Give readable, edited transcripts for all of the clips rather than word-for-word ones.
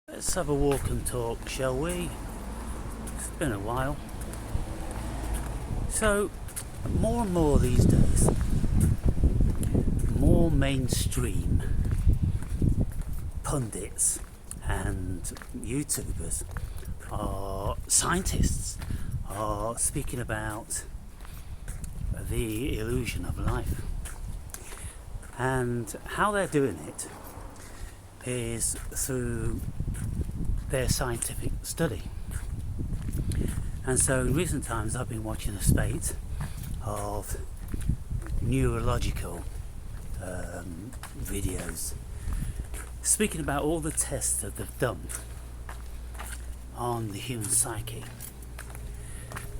Let's have a walk and talk, shall we? It's been a while. So, more and more these days, more mainstream pundits and YouTubers scientists are speaking about the illusion of life. And how they're doing it is through their scientific study. And so in recent times I've been watching a spate of neurological videos speaking about all the tests that they've done on the human psyche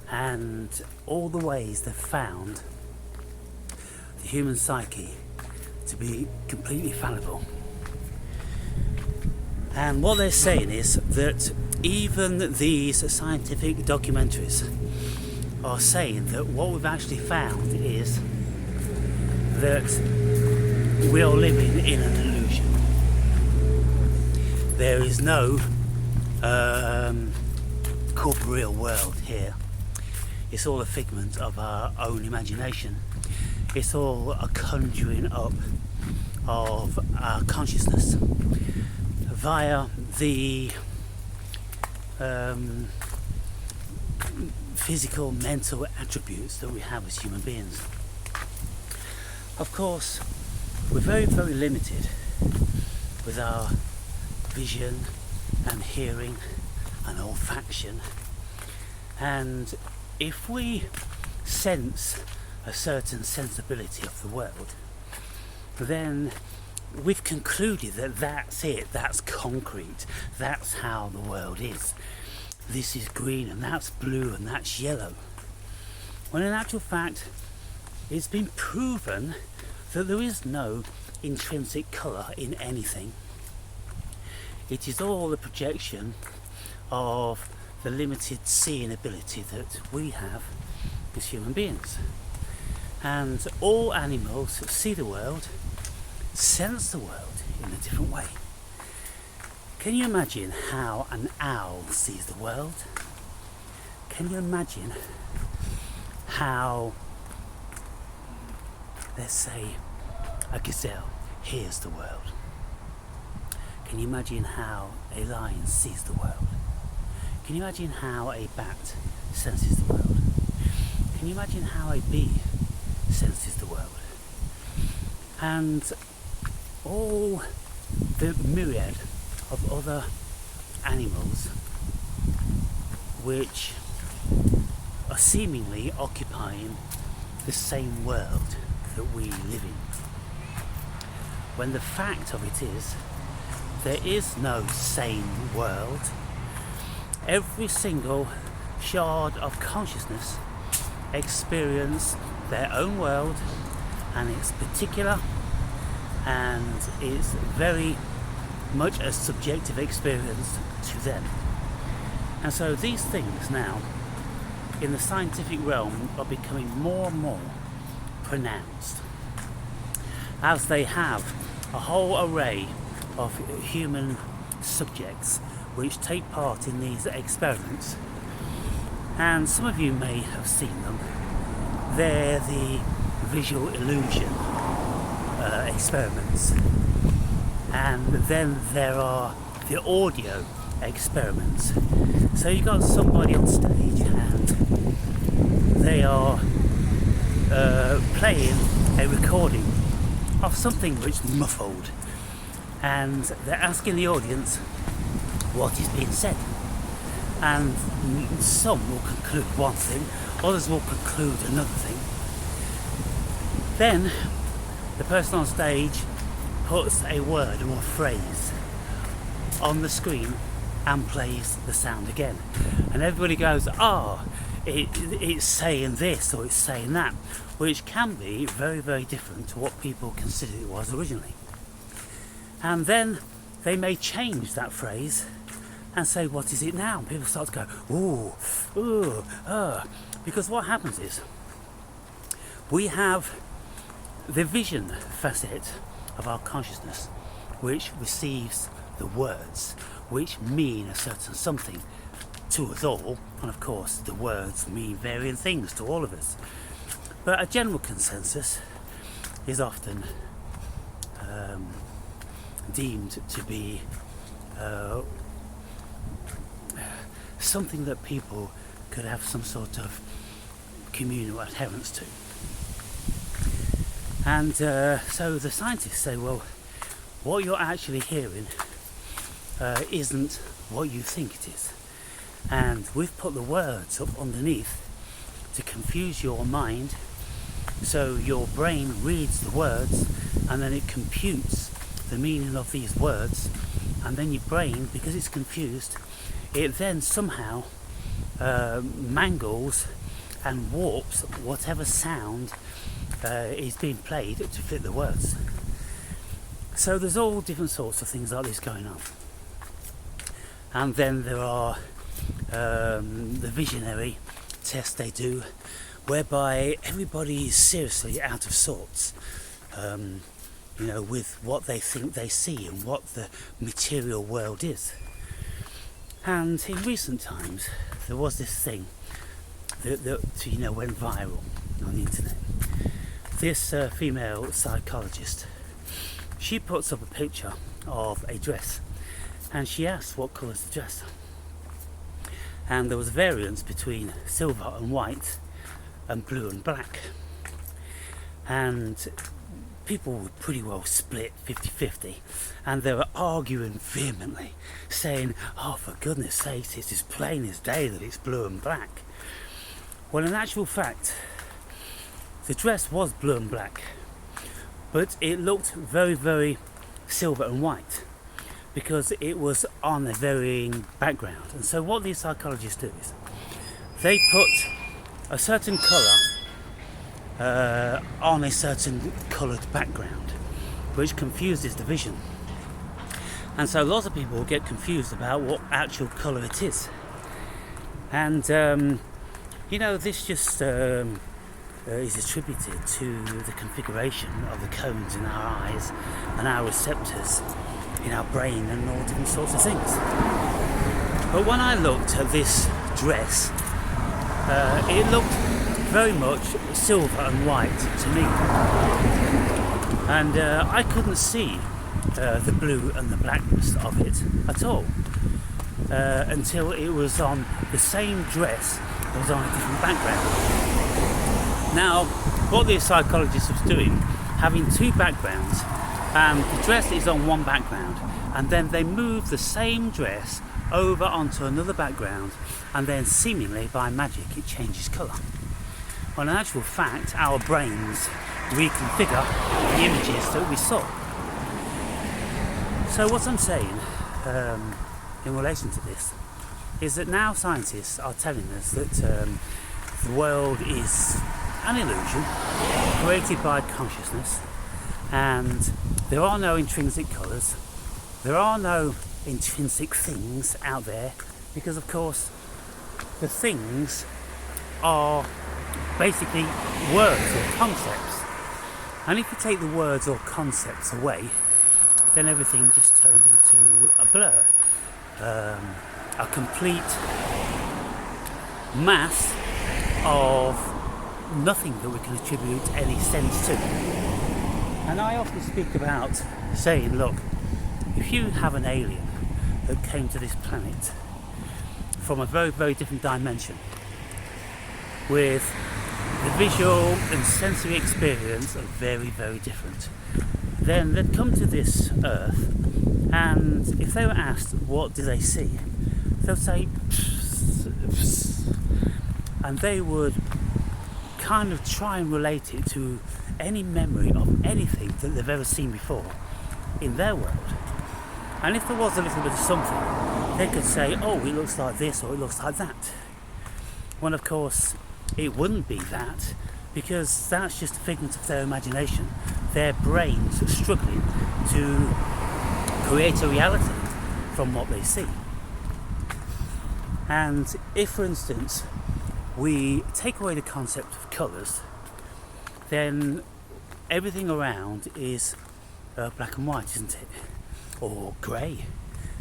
and all the ways they've found the human psyche to be completely fallible. And what they're saying is that even these scientific documentaries are saying that what we've actually found is that we are living in an illusion. There is no corporeal world here. It's all a figment of our own imagination. It's all a conjuring up of our consciousness via the physical, mental attributes that we have as human beings. Of course, we're very, very limited with our vision and hearing and olfaction, and if we sense a certain sensibility of the world, then we've concluded that that's it, that's concrete, that's how the world is. This is green and that's blue and that's yellow. When in actual fact, it's been proven that there is no intrinsic colour in anything. It is all a projection of the limited seeing ability that we have as human beings. And all animals see the world, sense the world in a different way. Can you imagine how an owl sees the world? Can you imagine how, let's say, a gazelle hears the world? Can you imagine how a lion sees the world? Can you imagine how a bat senses the world? Can you imagine how a bee senses the world? And all the myriad of other animals which are seemingly occupying the same world that we live in. When the fact of it is, there is no same world. Every single shard of consciousness experience their own world, and it's particular, and it's very much a subjective experience to them. And so these things now in the scientific realm are becoming more and more pronounced, as they have a whole array of human subjects which take part in these experiments. And some of you may have seen them. They're the visual illusion experiments, and then there are the audio experiments. So you've got somebody on stage and they are playing a recording of something which is muffled, and they're asking the audience what is being said, and some will conclude one thing, others will conclude another thing. Then the person on stage puts a word or a phrase on the screen and plays the sound again, and everybody goes, it's saying this or it's saying that, which can be very, very different to what people considered it was originally. And then they may change that phrase and say, what is it now? And people start to go, because what happens is we have the vision facet of our consciousness, which receives the words, which mean a certain something to us all, and of course the words mean varying things to all of us. But a general consensus is often deemed to be something that people could have some sort of communal adherence to. And so the scientists say, well, what you're actually hearing isn't what you think it is. And we've put the words up underneath to confuse your mind, so your brain reads the words and then it computes the meaning of these words, and then your brain, because it's confused, it then somehow mangles and warps whatever sound is being played to fit the words. So there's all different sorts of things like this going on. And then there are the visionary test they do, whereby everybody is seriously out of sorts, with what they think they see and what the material world is. And in recent times, there was this thing that went viral on the internet. This female psychologist, she puts up a picture of a dress, and she asked what colour is the dress. And there was variance between silver and white and blue and black. And people were pretty well split 50-50, and they were arguing vehemently, saying, oh, for goodness sakes, it's as plain as day that it's blue and black. Well, in actual fact, the dress was blue and black, but it looked very, very silver and white because it was on a varying background. And so what these psychologists do is they put a certain colour on a certain coloured background, which confuses the vision. And so lots of people get confused about what actual colour it is. And this just is attributed to the configuration of the cones in our eyes and our receptors in our brain and all different sorts of things. But when I looked at this dress, it looked very much silver and white to me, and I couldn't see the blue and the blackness of it at all until it was on the same dress that was on a different background. Now, what the psychologist was doing, having two backgrounds, and the dress is on one background, and then they move the same dress over onto another background, and then seemingly by magic it changes colour. Well, in actual fact, our brains reconfigure the images that we saw. So what I'm saying in relation to this is that now scientists are telling us that the world is an illusion created by consciousness, and there are no intrinsic colours, there are no intrinsic things out there, because of course the things are basically words or concepts, and if you take the words or concepts away, then everything just turns into a blur, a complete mass of nothing that we can attribute any sense to. And I often speak about saying, look, if you have an alien that came to this planet from a very, very different dimension, with the visual and sensory experience are very, very different, then they'd come to this earth, and if they were asked what do they see, they'll say pss, and they would kind of try and relate it to any memory of anything that they've ever seen before in their world. And if there was a little bit of something, they could say, oh, it looks like this or it looks like that. When of course it wouldn't be that, because that's just a figment of their imagination. Their brains are struggling to create a reality from what they see. And if, for instance, we take away the concept of colours, then everything around is black and white, isn't it? Or grey.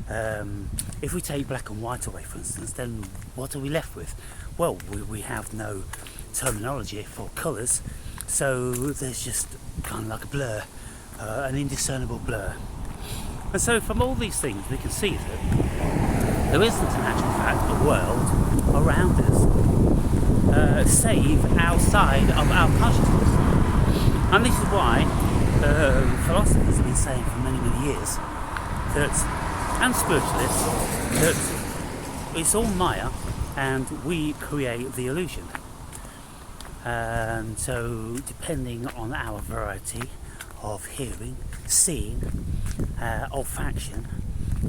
If we take black and white away, for instance, then what are we left with? Well, we have no terminology for colours, so there's just kind of like a blur, an indiscernible blur. And so from all these things we can see that there isn't in actual fact a world around us, save outside of our consciousness. And this is why philosophers have been saying for many, many years that, and spiritualists, that it's all Maya and we create the illusion. And so depending on our variety of hearing, seeing, olfaction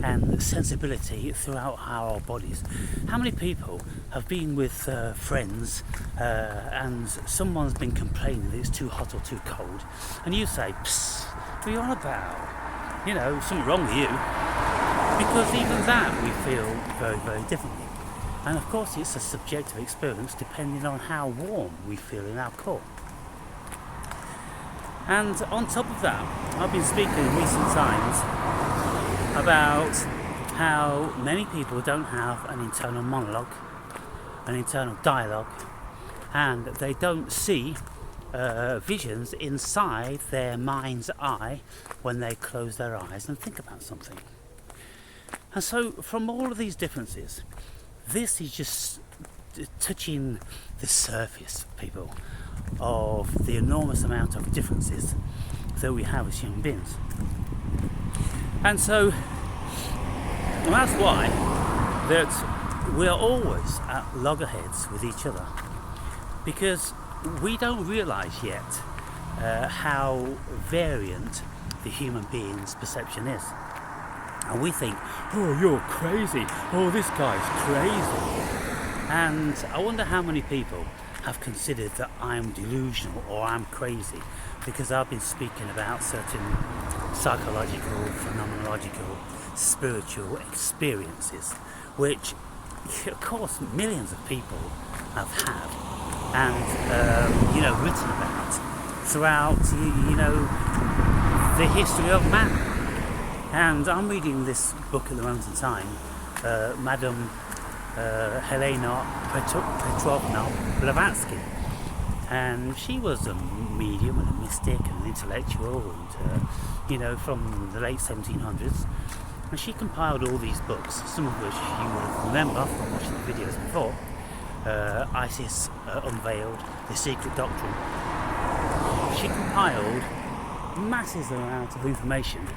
and sensibility throughout our bodies. How many people have been with friends and someone's been complaining that it's too hot or too cold, and you say, "Psst, what are you on about? You know, something wrong with you." Because even that we feel very, very differently. And of course it's a subjective experience depending on how warm we feel in our core. And on top of that, I've been speaking in recent times about how many people don't have an internal monologue, an internal dialogue, and they don't see visions inside their mind's eye when they close their eyes and think about something. And so from all of these differences, this is just touching the surface, people, of the enormous amount of differences that we have as human beings. And so that's why that we are always at loggerheads with each other, because we don't realise yet how variant the human being's perception is. And we think, "Oh, you're crazy. Oh, this guy's crazy." And I wonder how many people have considered that I'm delusional or I'm crazy because I've been speaking about certain psychological, phenomenological, spiritual experiences, which, of course, millions of people have had and, written about throughout, the history of man. And I'm reading this book at the moment in time, Madame Helena Petrovna Blavatsky, and she was a medium and a mystic and an intellectual, and from the late 1700s, and she compiled all these books, some of which you will remember from watching the videos before. Isis Unveiled, The Secret Doctrine. She compiled massive amounts of information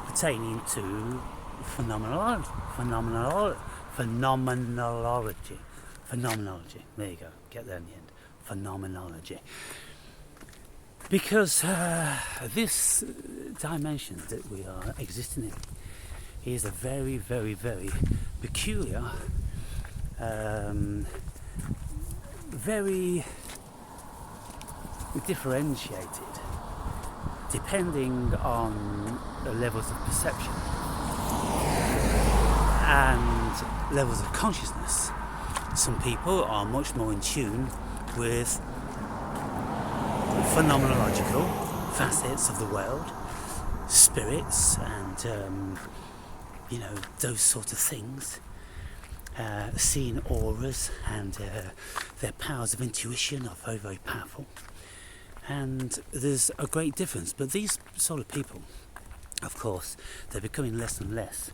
pertaining to phenomenology. There you go. Get there in the end. Phenomenology. Because this dimension that we are existing in is a very, very, very peculiar, very differentiated, depending on the levels of perception and levels of consciousness. Some people are much more in tune with phenomenological facets of the world, spirits and those sort of things, seeing auras, and their powers of intuition are very, very powerful. And there's a great difference, but these sort of people, of course, they're becoming less and less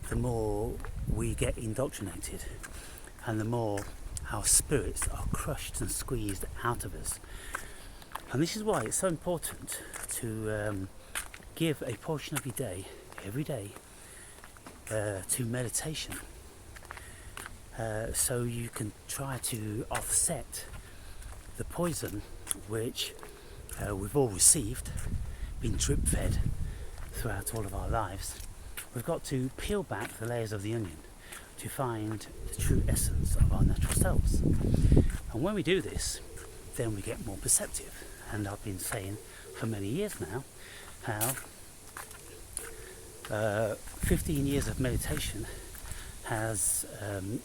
the more we get indoctrinated and the more our spirits are crushed and squeezed out of us. And this is why it's so important to give a portion of your day, every day, to meditation, so you can try to offset the poison which we've all received, been drip fed throughout all of our lives. We've got to peel back the layers of the onion to find the true essence of our natural selves. And when we do this, then we get more perceptive. And I've been saying for many years now how 15 years of meditation has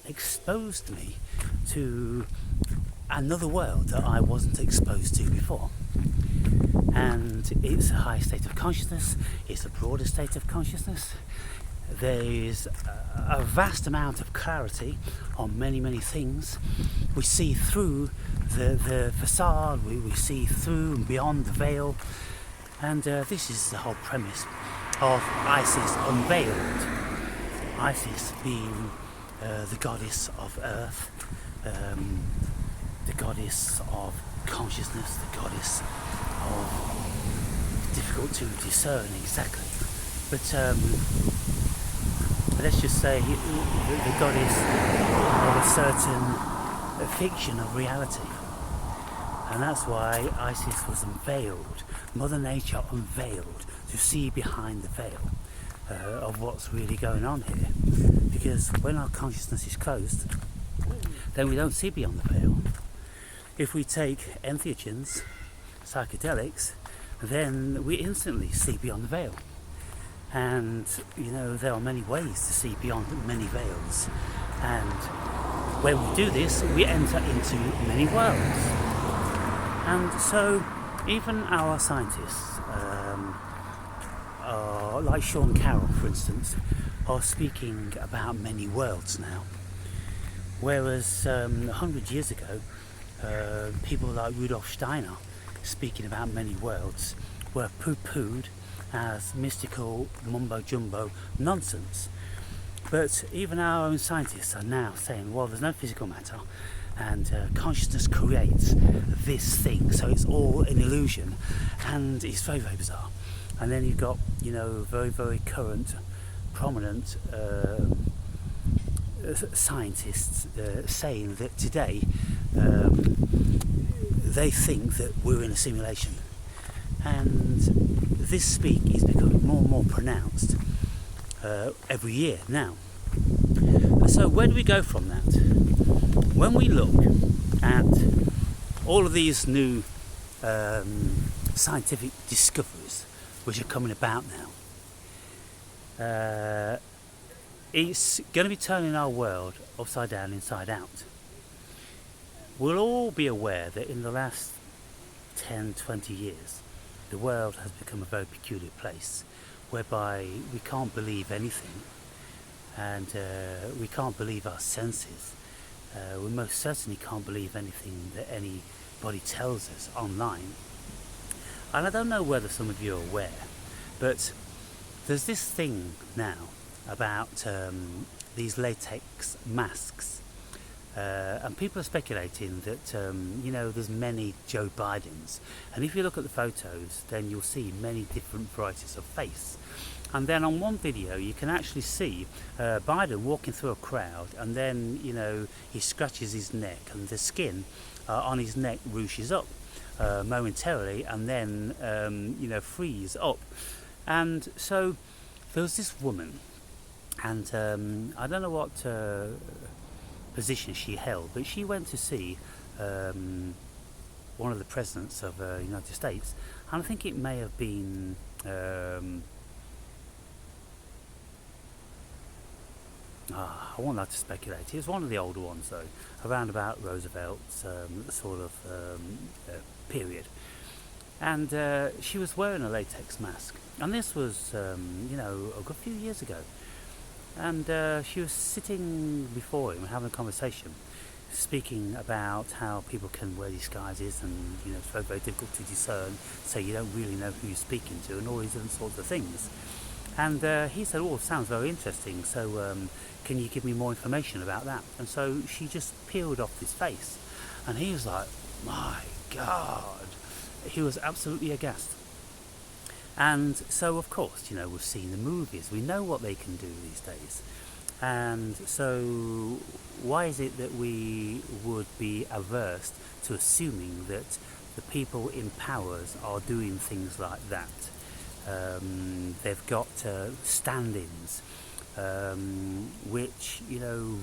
exposed me to another world that I wasn't exposed to before. And it's a high state of consciousness, it's a broader state of consciousness, there is a vast amount of clarity on many things. We see through the facade, we see through and beyond the veil, and this is the whole premise of Isis Unveiled. Isis being the goddess of earth, the goddess of consciousness, the goddess of difficult to discern exactly, but let's just say the goddess of a certain fiction of reality. And that's why Isis was unveiled, Mother Nature unveiled, to see behind the veil of what's really going on here. Because when our consciousness is closed, then we don't see beyond the veil. If we take entheogens, psychedelics, then we instantly see beyond the veil. And there are many ways to see beyond many veils. And when we do this, we enter into many worlds. And so even our scientists, like Sean Carroll for instance, are speaking about many worlds now. Whereas 100 years ago, people like Rudolf Steiner speaking about many worlds were poo-pooed as mystical mumbo-jumbo nonsense. But even our own scientists are now saying, well, there's no physical matter, and consciousness creates this thing, so it's all an illusion, and it's very bizarre. And then you've got very current, prominent scientists saying that today they think that we're in a simulation, and this speak is becoming more and more pronounced every year now. So where do we go from that? When we look at all of these new scientific discoveries which are coming about now, it's going to be turning our world upside down, inside out. We'll all be aware that in the last 10-20 years the world has become a very peculiar place, whereby we can't believe anything, and we can't believe our senses. We most certainly can't believe anything that anybody tells us online. And I don't know whether some of you are aware, but there's this thing now about these latex masks, and people are speculating that there's many Joe Bidens, and if you look at the photos then you'll see many different varieties of face. And then on one video you can actually see Biden walking through a crowd, and then he scratches his neck, and the skin on his neck ruches up momentarily, and then freeze up. And so there was this woman, and I don't know what position she held, but she went to see one of the presidents of the United States, and I think it may have been I won't like to speculate. It was one of the older ones though, around about Roosevelt's sort of period. And she was wearing a latex mask. And this was, a good few years ago. And she was sitting before him having a conversation, speaking about how people can wear disguises, and it's very difficult to discern, so you don't really know who you're speaking to, and all these different sorts of things. And he said, oh, it sounds very interesting, so can you give me more information about that? And so she just peeled off his face, and he was like, my God. He was absolutely aghast. And so, of course, we've seen the movies, we know what they can do these days. And so why is it that we would be averse to assuming that the people in powers are doing things like that? They've got stand-ins which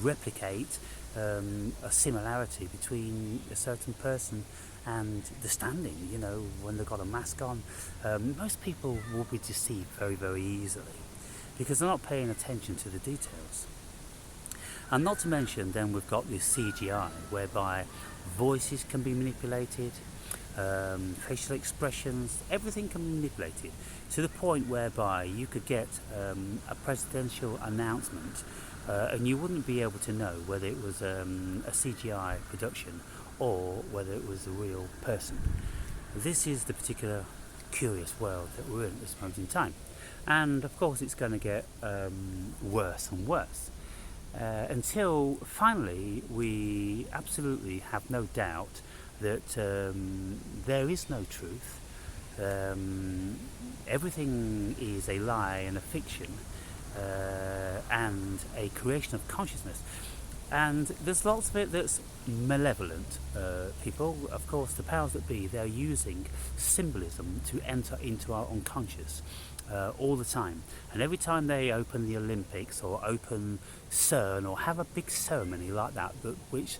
replicate a similarity between a certain person and the stand-in. When they've got a mask on, most people will be deceived very easily, because they're not paying attention to the details. And not to mention, then we've got this CGI, whereby voices can be manipulated, facial expressions, everything can be manipulated to the point whereby you could get a presidential announcement and you wouldn't be able to know whether it was a CGI production or whether it was a real person. This is the particular curious world that we're in at this moment in time. And of course it's going to get worse and worse until finally we absolutely have no doubt that there is no truth. Everything is a lie and a fiction and a creation of consciousness. And there's lots of it that's malevolent. People, of course, the powers that be, they're using symbolism to enter into our unconscious all the time. And every time they open the Olympics or open CERN or have a big ceremony like that, which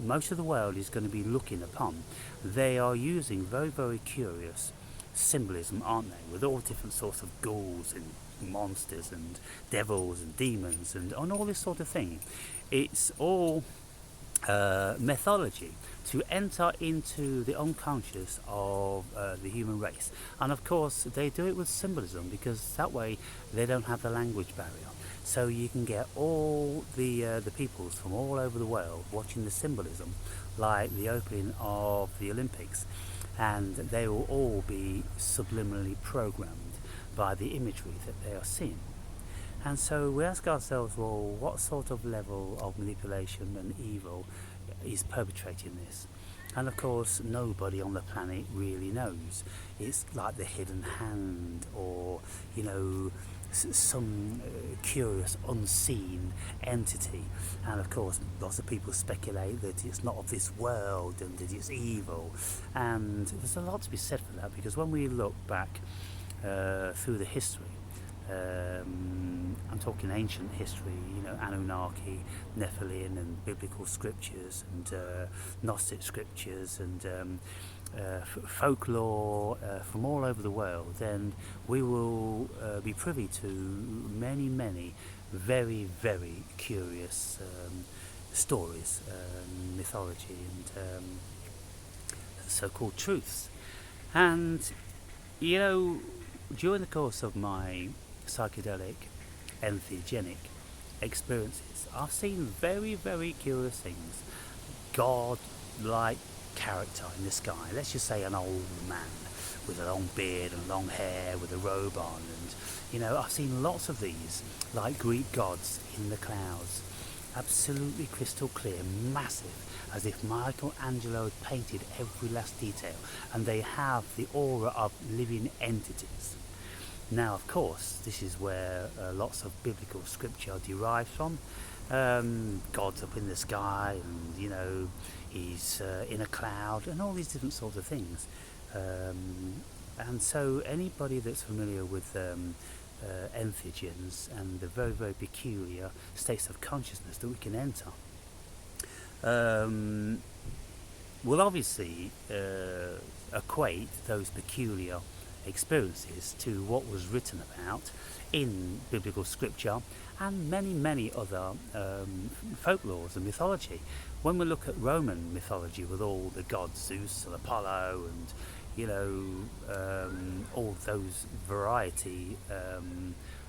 most of the world is going to be looking upon, they are using very, very curious symbolism, aren't they? With all different sorts of ghouls and monsters and devils and demons and all this sort of thing. It's all mythology to enter into the unconscious of the human race. And of course they do it with symbolism, because that way they don't have the language barrier. So you can get all the peoples from all over the world watching the symbolism, like the opening of the Olympics, and they will all be subliminally programmed by the imagery that they are seeing. And so we ask ourselves, well, what sort of level of manipulation and evil is perpetrating this? And of course nobody on the planet really knows. It's like the hidden hand, or some curious unseen entity. And of course lots of people speculate that it's not of this world and that it's evil, and there's a lot to be said for that, because when we look back through the history, I'm talking ancient history, Anunnaki, Nephilim, and biblical scriptures, and Gnostic scriptures, and folklore from all over the world, then we will be privy to many, many very, very curious stories, mythology, and so-called truths. And during the course of my psychedelic, entheogenic experiences, I've seen very, very curious things. God-like character in the sky. Let's just say an old man with a long beard and long hair with a robe on, and I've seen lots of these, like Greek gods in the clouds, absolutely crystal clear, massive, as if Michelangelo had painted every last detail, and they have the aura of living entities. Now, of course, this is where lots of biblical scripture derives from. God's up in the sky, and he's in a cloud, and all these different sorts of things. And so anybody that's familiar with entheogens and the very, very peculiar states of consciousness that we can enter will obviously equate those peculiar experiences to what was written about in biblical scripture and many, many other folklores and mythology. When we look at Roman mythology with all the gods, Zeus and Apollo, and all those variety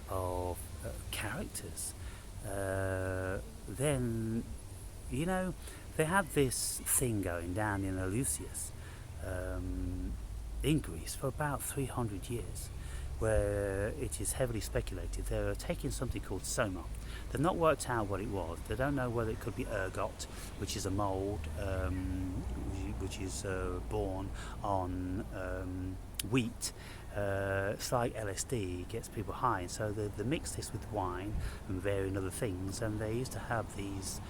of characters, then they had this thing going down in Eleusis in Greece for about 300 years, where it is heavily speculated they're taking something called soma. They've not worked out what it was. They don't know whether it could be ergot, which is a mould which is born on wheat. It's like LSD, gets people high. So they mix this with wine and varying other things, and they used to have these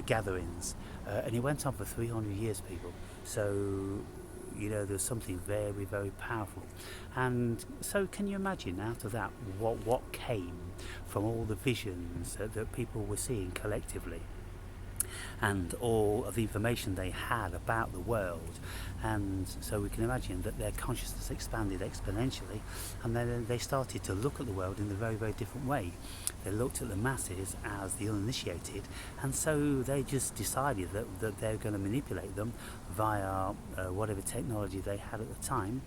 gatherings, and it went on for 300 years, people. So there's something very, very powerful. And so can you imagine out of that what came from all the visions that people were seeing collectively? and all of the information they had about the world. And so we can imagine that their consciousness expanded exponentially, and then they started to look at the world in a very, very different way. They looked at the masses as the uninitiated, and so they just decided that they're going to manipulate them via whatever technology they had at the time,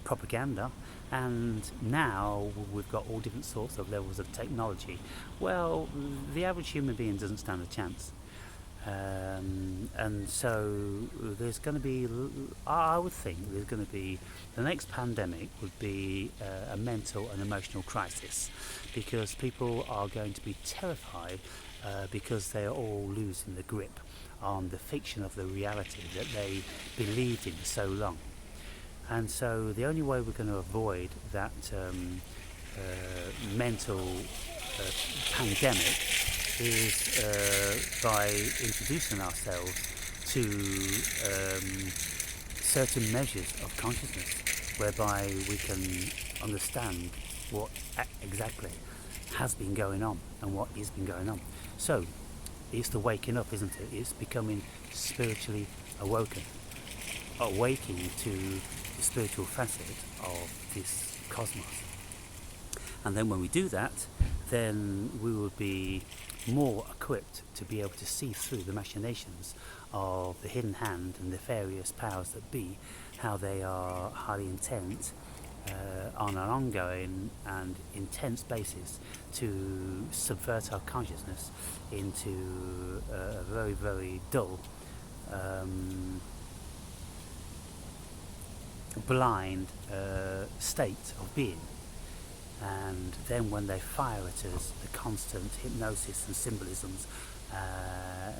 propaganda. And now we've got all different sorts of levels of technology. Well, the average human being doesn't stand a chance. And so there's going to be, I would think there's going to be, the next pandemic would be a mental and emotional crisis, because people are going to be terrified because they are all losing the grip on the fiction of the reality that they believed in so long. And so the only way we're going to avoid that mental pandemic is by introducing ourselves to certain measures of consciousness, whereby we can understand what exactly has been going on and what is been going on. So it's the waking up, isn't it? It's becoming spiritually awaking to the spiritual facet of this cosmos. And then when we do that, then we will be more equipped to be able to see through the machinations of the hidden hand and the various powers that be, how they are highly intent on an ongoing and intense basis to subvert our consciousness into a very, very dull, blind state of being. And then when they fire at us the constant hypnosis and symbolisms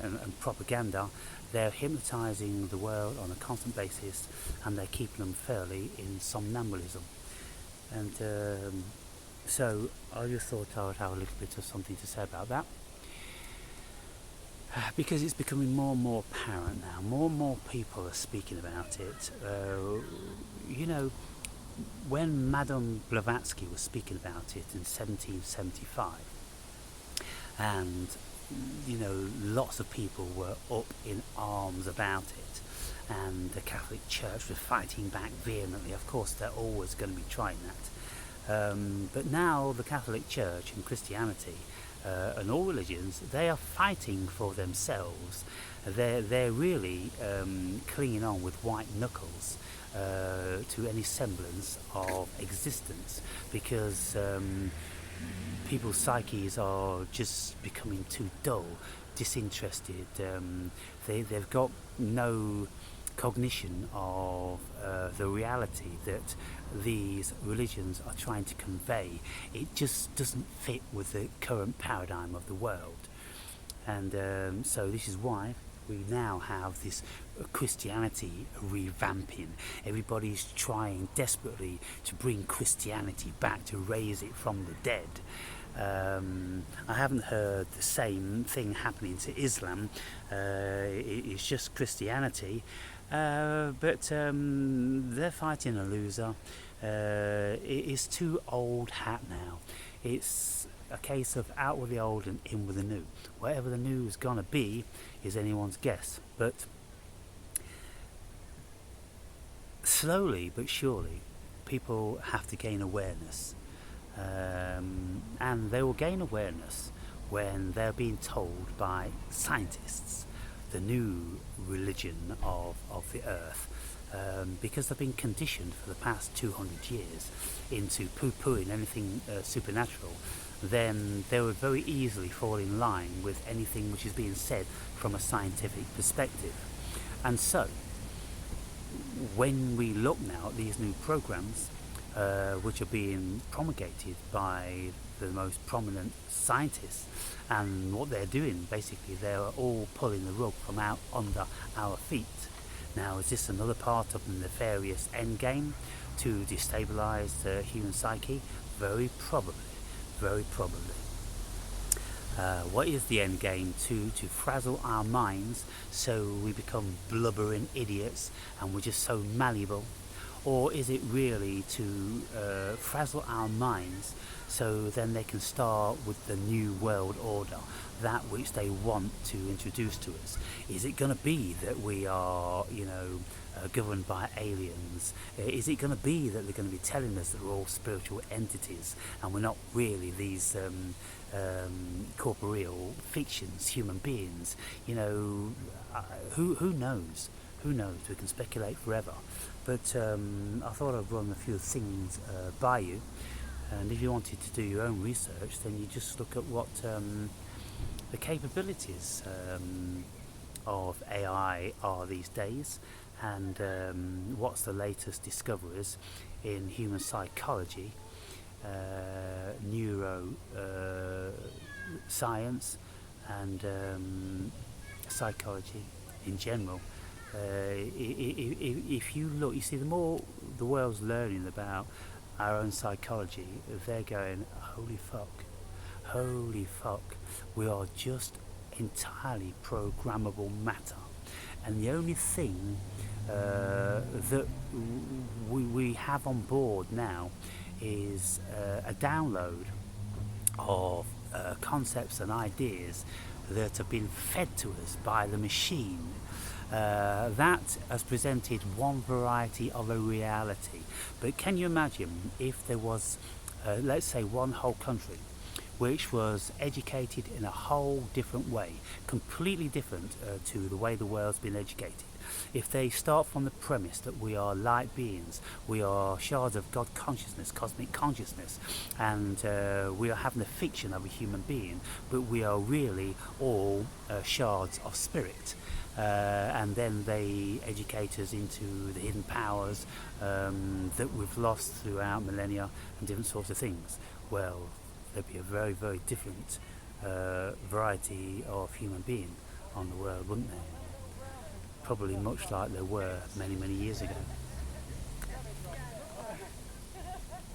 and propaganda, they're hypnotizing the world on a constant basis, and they're keeping them fairly in somnambulism. And so I just thought I would have a little bit of something to say about that, because it's becoming more and more apparent now. More and more people are speaking about it. When Madame Blavatsky was speaking about it in 1775, and lots of people were up in arms about it, and the Catholic Church was fighting back vehemently. Of course, they're always going to be trying that. But now the Catholic Church and Christianity and all religions, they are fighting for themselves. They're really clinging on with white knuckles to any semblance of existence, because people's psyches are just becoming too dull, disinterested. They've got no cognition of the reality that these religions are trying to convey. It just doesn't fit with the current paradigm of the world. And so this is why we now have this Christianity revamping. Everybody's trying desperately to bring Christianity back, to raise it from the dead. I haven't heard the same thing happening to Islam. It's just Christianity, but they're fighting a loser. It's too old hat now. It's a case of out with the old and in with the new. Whatever the new is going to be is anyone's guess, but slowly but surely people have to gain awareness, and they will gain awareness when they're being told by scientists the new religion of the earth, because they've been conditioned for the past 200 years into poo-pooing anything supernatural. Then they would very easily fall in line with anything which is being said from a scientific perspective. And so when we look now at these new programs which are being promulgated by the most prominent scientists, and what they're doing, basically they're all pulling the rug from out under our feet. Now, is this another part of the nefarious end game to destabilize the human psyche? Very probably. Very probably. What is the end game? To frazzle our minds so we become blubbering idiots and we're just so malleable? Or is it really to frazzle our minds so then they can start with the new world order, that which they want to introduce to us? Is it going to be that we are, governed by aliens? Is it going to be that they're going to be telling us that we're all spiritual entities and we're not really these corporeal fictions, human beings? Who knows? Who knows? We can speculate forever. But I thought I'd run a few things by you, and if you wanted to do your own research, then you just look at what the capabilities of AI are these days, and what's the latest discoveries in human psychology, neuro science, and psychology in general. If you look, you see, the more the world's learning about our own psychology, they're going, holy fuck, we are just entirely programmable matter. And the only thing that we have on board now is a download of concepts and ideas that have been fed to us by the machine. That has presented one variety of a reality. But can you imagine if there was, let's say, one whole country which was educated in a whole different way, completely different to the way the world's been educated? If they start from the premise that we are light beings, we are shards of God consciousness, cosmic consciousness, and we are having the fiction of a human being, but we are really all shards of spirit. And then they educate us into the hidden powers that we've lost throughout millennia and different sorts of things. Well, there'd be a very, very different variety of human being on the world, wouldn't there? Probably much like there were many, many years ago.